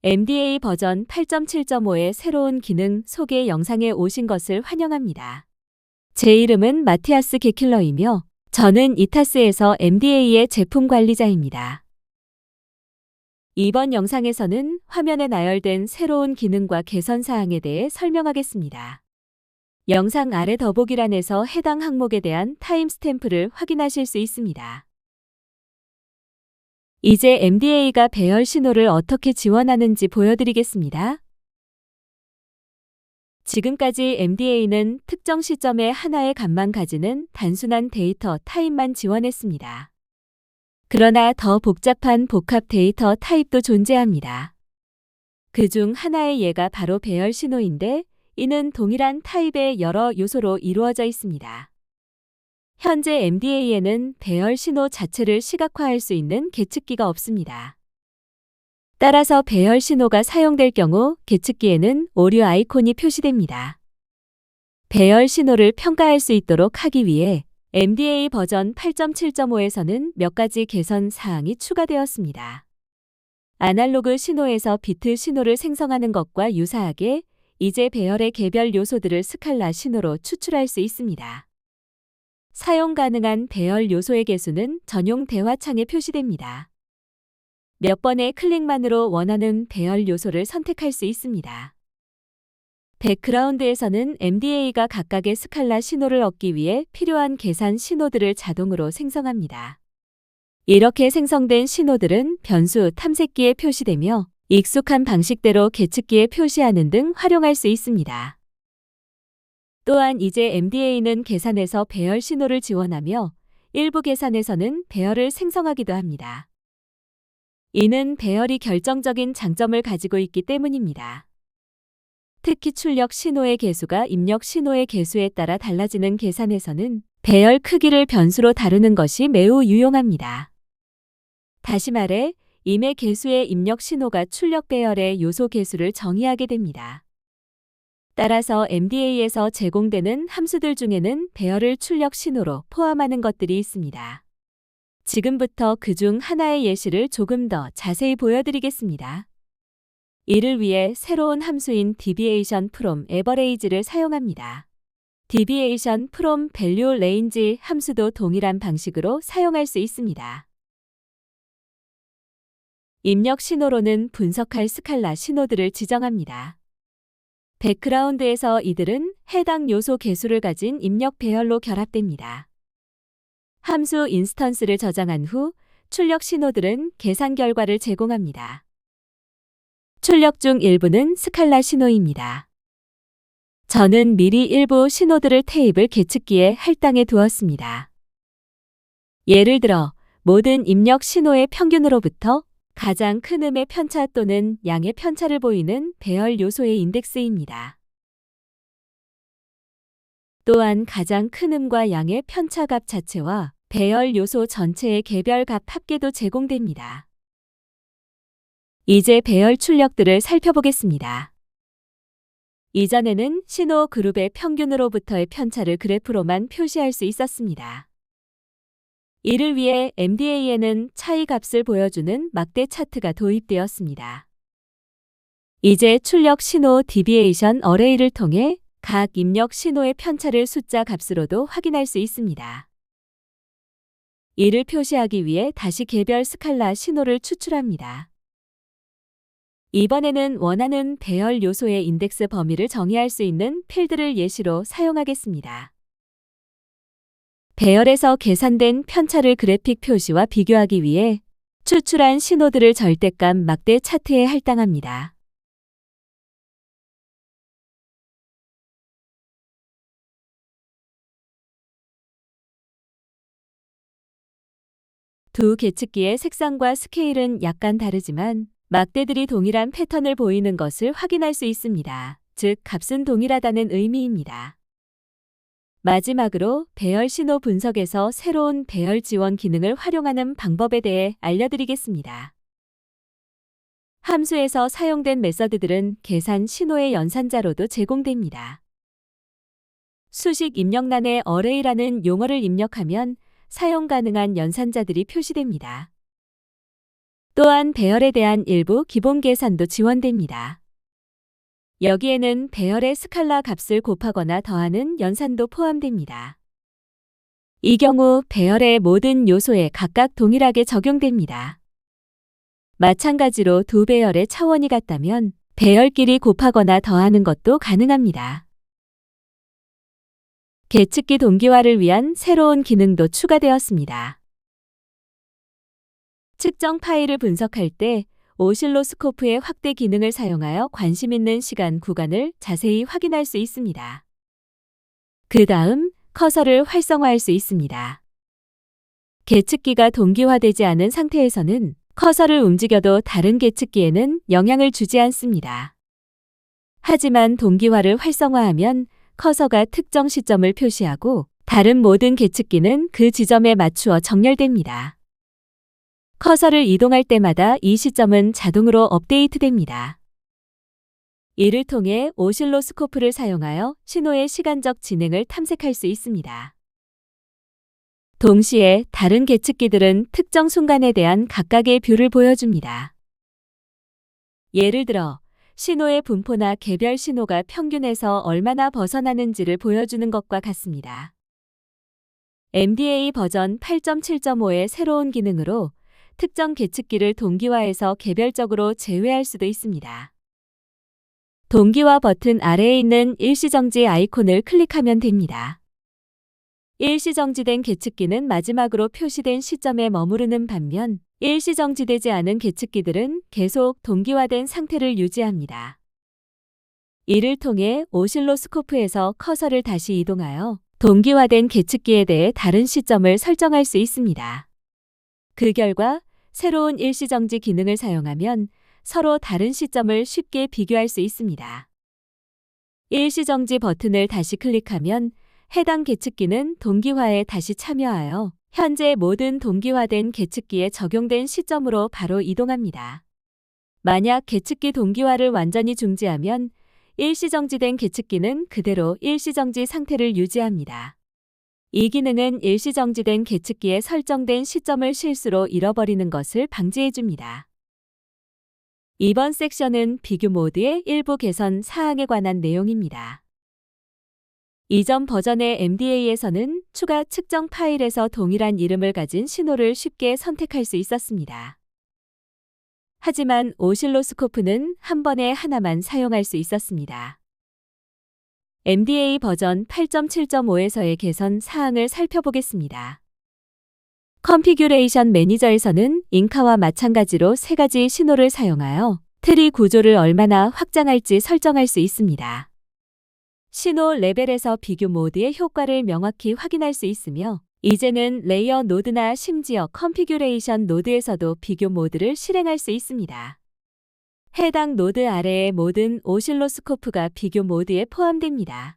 MDA 버전 8.7.5의 새로운 기능 소개 영상에 오신 것을 환영합니다. 제 이름은 마티아스 게킬러이며 저는 이타스에서 MDA의 제품 관리자입니다. 이번 영상에서는 화면에 나열된 새로운 기능과 개선 사항에 대해 설명하겠습니다. 영상 아래 더보기란에서 해당 항목에 대한 타임스탬프를 확인하실 수 있습니다. 이제 MDA가 배열 신호를 어떻게 지원하는지 보여드리겠습니다. 지금까지 MDA는 특정 시점에 하나의 값만 가지는 단순한 데이터 타입만 지원했습니다. 그러나 더 복잡한 복합 데이터 타입도 존재합니다. 그중 하나의 예가 바로 배열 신호인데 이는 동일한 타입의 여러 요소로 이루어져 있습니다. 현재 MDA에는 배열 신호 자체를 시각화할 수 있는 계측기가 없습니다. 따라서 배열 신호가 사용될 경우 계측기에는 오류 아이콘이 표시됩니다. 배열 신호를 평가할 수 있도록 하기 위해 MDA 버전 8.7.5에서는 몇 가지 개선 사항이 추가되었습니다. 아날로그 신호에서 비트 신호를 생성하는 것과 유사하게 이제 배열의 개별 요소들을 스칼라 신호로 추출할 수 있습니다. 사용 가능한 배열 요소의 개수는 전용 대화창에 표시됩니다. 몇 번의 클릭만으로 원하는 배열 요소를 선택할 수 있습니다. 백그라운드에서는 MDA가 각각의 스칼라 신호를 얻기 위해 필요한 계산 신호들을 자동으로 생성합니다. 이렇게 생성된 신호들은 변수 탐색기에 표시되며 익숙한 방식대로 계측기에 표시하는 등 활용할 수 있습니다. 또한 이제 MDA는 계산에서 배열 신호를 지원하며 일부 계산에서는 배열을 생성하기도 합니다. 이는 배열이 결정적인 장점을 가지고 있기 때문입니다. 특히 출력 신호의 개수가 입력 신호의 개수에 따라 달라지는 계산에서는 배열 크기를 변수로 다루는 것이 매우 유용합니다. 다시 말해, 임의 개수의 입력 신호가 출력 배열의 요소 개수를 정의하게 됩니다. 따라서 MDA에서 제공되는 함수들 중에는 배열을 출력 신호로 포함하는 것들이 있습니다. 지금부터 그중 하나의 예시를 조금 더 자세히 보여드리겠습니다. 이를 위해 새로운 함수인 deviation from average를 사용합니다. deviation from value range 함수도 동일한 방식으로 사용할 수 있습니다. 입력 신호로는 분석할 스칼라 신호들을 지정합니다. 백그라운드에서 이들은 해당 요소 개수를 가진 입력 배열로 결합됩니다. 함수 인스턴스를 저장한 후 출력 신호들은 계산 결과를 제공합니다. 출력 중 일부는 스칼라 신호입니다. 저는 미리 일부 신호들을 테이블 계측기에 할당해 두었습니다. 예를 들어 모든 입력 신호의 평균으로부터 가장 큰 음의 편차 또는 양의 편차를 보이는 배열 요소의 인덱스입니다. 또한 가장 큰 음과 양의 편차 값 자체와 배열 요소 전체의 개별 값 합계도 제공됩니다. 이제 배열 출력들을 살펴보겠습니다. 이전에는 신호 그룹의 평균으로부터의 편차를 그래프로만 표시할 수 있었습니다. 이를 위해 MDA에는 차이 값을 보여주는 막대 차트가 도입되었습니다. 이제 출력 신호 deviation array를 통해 각 입력 신호의 편차를 숫자 값으로도 확인할 수 있습니다. 이를 표시하기 위해 다시 개별 스칼라 신호를 추출합니다. 이번에는 원하는 배열 요소의 인덱스 범위를 정의할 수 있는 필드를 예시로 사용하겠습니다. 배열에서 계산된 편차를 그래픽 표시와 비교하기 위해 추출한 신호들을 절대값 막대 차트에 할당합니다. 두 계측기의 색상과 스케일은 약간 다르지만 막대들이 동일한 패턴을 보이는 것을 확인할 수 있습니다. 즉, 값은 동일하다는 의미입니다. 마지막으로 배열 신호 분석에서 새로운 배열 지원 기능을 활용하는 방법에 대해 알려드리겠습니다. 함수에서 사용된 메서드들은 계산 신호의 연산자로도 제공됩니다. 수식 입력란에 array라는 용어를 입력하면 사용 가능한 연산자들이 표시됩니다. 또한 배열에 대한 일부 기본 계산도 지원됩니다. 여기에는 배열의 스칼라 값을 곱하거나 더하는 연산도 포함됩니다. 이 경우 배열의 모든 요소에 각각 동일하게 적용됩니다. 마찬가지로 두 배열의 차원이 같다면 배열끼리 곱하거나 더하는 것도 가능합니다. 계측기 동기화를 위한 새로운 기능도 추가되었습니다. 측정 파일을 분석할 때 오실로스코프의 확대 기능을 사용하여 관심 있는 시간 구간을 자세히 확인할 수 있습니다. 그 다음 커서를 활성화할 수 있습니다. 계측기가 동기화되지 않은 상태에서는 커서를 움직여도 다른 계측기에는 영향을 주지 않습니다. 하지만 동기화를 활성화하면 커서가 특정 시점을 표시하고 다른 모든 계측기는 그 지점에 맞추어 정렬됩니다. 커서를 이동할 때마다 이 시점은 자동으로 업데이트됩니다. 이를 통해 오실로스코프를 사용하여 신호의 시간적 진행을 탐색할 수 있습니다. 동시에 다른 계측기들은 특정 순간에 대한 각각의 뷰를 보여줍니다. 예를 들어 신호의 분포나 개별 신호가 평균에서 얼마나 벗어나는지를 보여주는 것과 같습니다. MDA 버전 8.7.5의 새로운 기능으로 특정 계측기를 동기화해서 개별적으로 제외할 수도 있습니다. 동기화 버튼 아래에 있는 일시정지 아이콘을 클릭하면 됩니다. 일시정지된 계측기는 마지막으로 표시된 시점에 머무르는 반면 일시정지되지 않은 계측기들은 계속 동기화된 상태를 유지합니다. 이를 통해 오실로스코프에서 커서를 다시 이동하여 동기화된 계측기에 대해 다른 시점을 설정할 수 있습니다. 그 결과 새로운 일시정지 기능을 사용하면 서로 다른 시점을 쉽게 비교할 수 있습니다. 일시정지 버튼을 다시 클릭하면 해당 계측기는 동기화에 다시 참여하여 현재 모든 동기화된 계측기에 적용된 시점으로 바로 이동합니다. 만약 계측기 동기화를 완전히 중지하면 일시정지된 계측기는 그대로 일시정지 상태를 유지합니다. 이 기능은 일시정지된 계측기에 설정된 시점을 실수로 잃어버리는 것을 방지해줍니다. 이번 섹션은 비교 모드의 일부 개선 사항에 관한 내용입니다. 이전 버전의 MDA에서는 추가 측정 파일에서 동일한 이름을 가진 신호를 쉽게 선택할 수 있었습니다. 하지만 오실로스코프는 한 번에 하나만 사용할 수 있었습니다. MDA 버전 8.7.5에서의 개선 사항을 살펴보겠습니다. 컨피규레이션 매니저에서는 잉카와 마찬가지로 세 가지 신호를 사용하여 트리 구조를 얼마나 확장할지 설정할 수 있습니다. 신호 레벨에서 비교 모드의 효과를 명확히 확인할 수 있으며 이제는 레이어 노드나 심지어 컨피규레이션 노드에서도 비교 모드를 실행할 수 있습니다. 해당 노드 아래의 모든 오실로스코프가 비교 모드에 포함됩니다.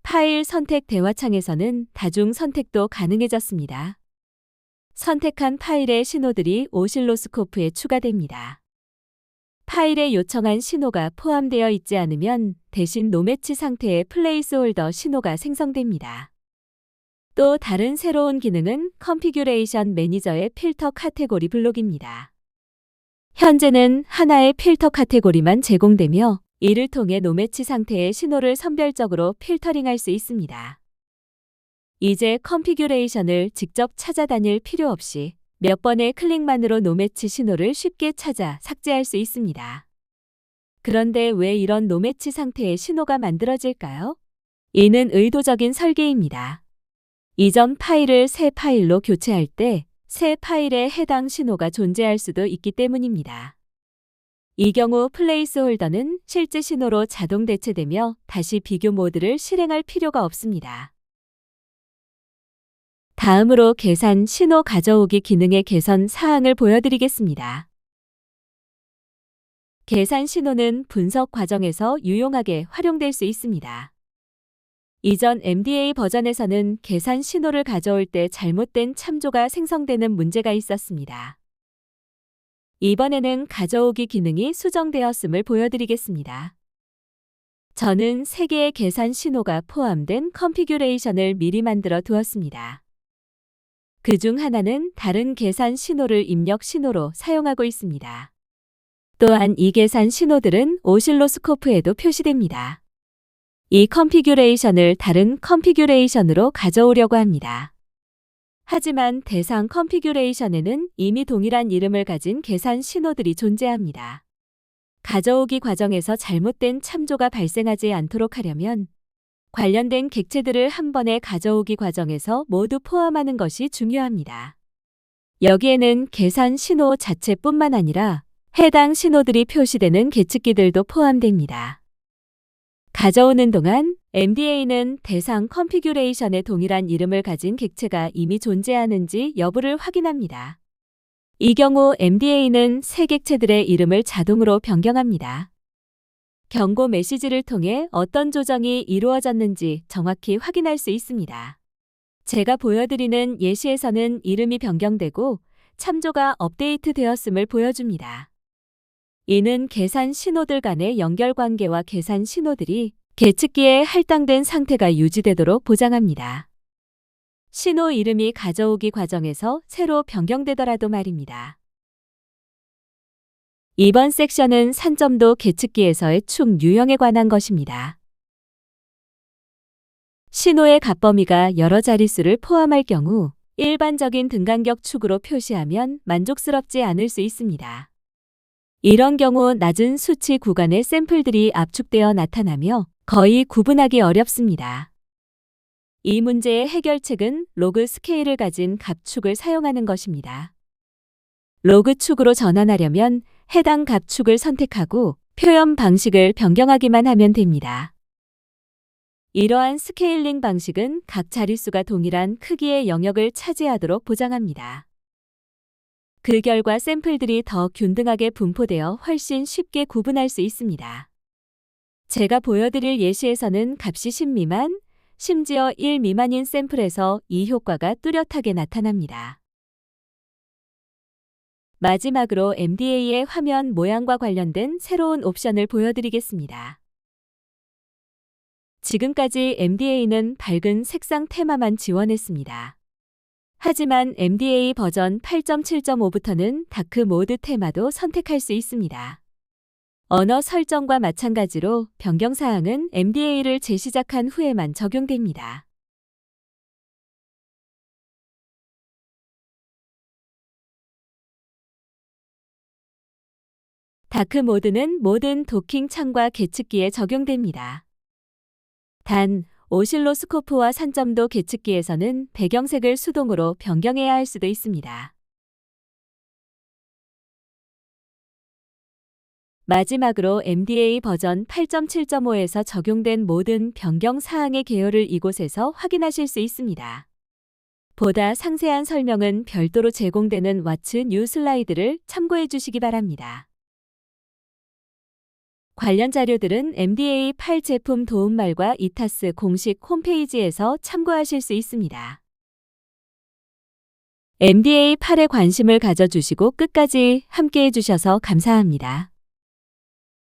파일 선택 대화창에서는 다중 선택도 가능해졌습니다. 선택한 파일의 신호들이 오실로스코프에 추가됩니다. 파일에 요청한 신호가 포함되어 있지 않으면 대신 노매치 상태의 플레이스홀더 신호가 생성됩니다. 또 다른 새로운 기능은 컨피규레이션 매니저의 필터 카테고리 블록입니다. 현재는 하나의 필터 카테고리만 제공되며 이를 통해 노매치 상태의 신호를 선별적으로 필터링할 수 있습니다. 이제 컨피규레이션을 직접 찾아다닐 필요 없이 몇 번의 클릭만으로 노매치 신호를 쉽게 찾아 삭제할 수 있습니다. 그런데 왜 이런 노매치 상태의 신호가 만들어질까요? 이는 의도적인 설계입니다. 이전 파일을 새 파일로 교체할 때 새 파일에 해당 신호가 존재할 수도 있기 때문입니다. 이 경우 플레이스홀더는 실제 신호로 자동 대체되며 다시 비교 모드를 실행할 필요가 없습니다. 다음으로 계산 신호 가져오기 기능의 개선 사항을 보여드리겠습니다. 계산 신호는 분석 과정에서 유용하게 활용될 수 있습니다. 이전 MDA 버전에서는 계산 신호를 가져올 때 잘못된 참조가 생성되는 문제가 있었습니다. 이번에는 가져오기 기능이 수정되었음을 보여드리겠습니다. 저는 3개의 계산 신호가 포함된 컨피규레이션을 미리 만들어 두었습니다. 그중 하나는 다른 계산 신호를 입력 신호로 사용하고 있습니다. 또한 이 계산 신호들은 오실로스코프에도 표시됩니다. 이 컨피규레이션을 다른 컨피규레이션으로 가져오려고 합니다. 하지만 대상 컨피규레이션에는 이미 동일한 이름을 가진 계산 신호들이 존재합니다. 가져오기 과정에서 잘못된 참조가 발생하지 않도록 하려면 관련된 객체들을 한 번에 가져오기 과정에서 모두 포함하는 것이 중요합니다. 여기에는 계산 신호 자체뿐만 아니라 해당 신호들이 표시되는 계측기들도 포함됩니다. 가져오는 동안 MDA는 대상 컨피규레이션에 동일한 이름을 가진 객체가 이미 존재하는지 여부를 확인합니다. 이 경우 MDA는 새 객체들의 이름을 자동으로 변경합니다. 경고 메시지를 통해 어떤 조정이 이루어졌는지 정확히 확인할 수 있습니다. 제가 보여드리는 예시에서는 이름이 변경되고 참조가 업데이트되었음을 보여줍니다. 이는 계산 신호들 간의 연결관계와 계산 신호들이 계측기에 할당된 상태가 유지되도록 보장합니다. 신호 이름이 가져오기 과정에서 새로 변경되더라도 말입니다. 이번 섹션은 산점도 계측기에서의 축 유형에 관한 것입니다. 신호의 값범위가 여러 자릿수를 포함할 경우 일반적인 등간격 축으로 표시하면 만족스럽지 않을 수 있습니다. 이런 경우 낮은 수치 구간의 샘플들이 압축되어 나타나며 거의 구분하기 어렵습니다. 이 문제의 해결책은 로그 스케일을 가진 값축을 사용하는 것입니다. 로그 축으로 전환하려면 해당 값축을 선택하고 표현 방식을 변경하기만 하면 됩니다. 이러한 스케일링 방식은 각 자릿수가 동일한 크기의 영역을 차지하도록 보장합니다. 그 결과 샘플들이 더 균등하게 분포되어 훨씬 쉽게 구분할 수 있습니다. 제가 보여드릴 예시에서는 값이 10 미만, 심지어 1 미만인 샘플에서 이 효과가 뚜렷하게 나타납니다. 마지막으로 MDA의 화면 모양과 관련된 새로운 옵션을 보여드리겠습니다. 지금까지 MDA는 밝은 색상 테마만 지원했습니다. 하지만 MDA 버전 8.7.5부터는 다크 모드 테마도 선택할 수 있습니다. 언어 설정과 마찬가지로 변경사항은 MDA를 재시작한 후에만 적용됩니다. 다크 모드는 모든 도킹 창과 계측기에 적용됩니다. 단, 오실로스코프와 산점도 계측기에서는 배경색을 수동으로 변경해야 할 수도 있습니다. 마지막으로 MDA 버전 8.7.5에서 적용된 모든 변경 사항의 개요를 이곳에서 확인하실 수 있습니다. 보다 상세한 설명은 별도로 제공되는 What's New 슬라이드를 참고해 주시기 바랍니다. 관련 자료들은 MDA8 제품 도움말과 이타스 공식 홈페이지에서 참고하실 수 있습니다. MDA8에 관심을 가져주시고 끝까지 함께해 주셔서 감사합니다.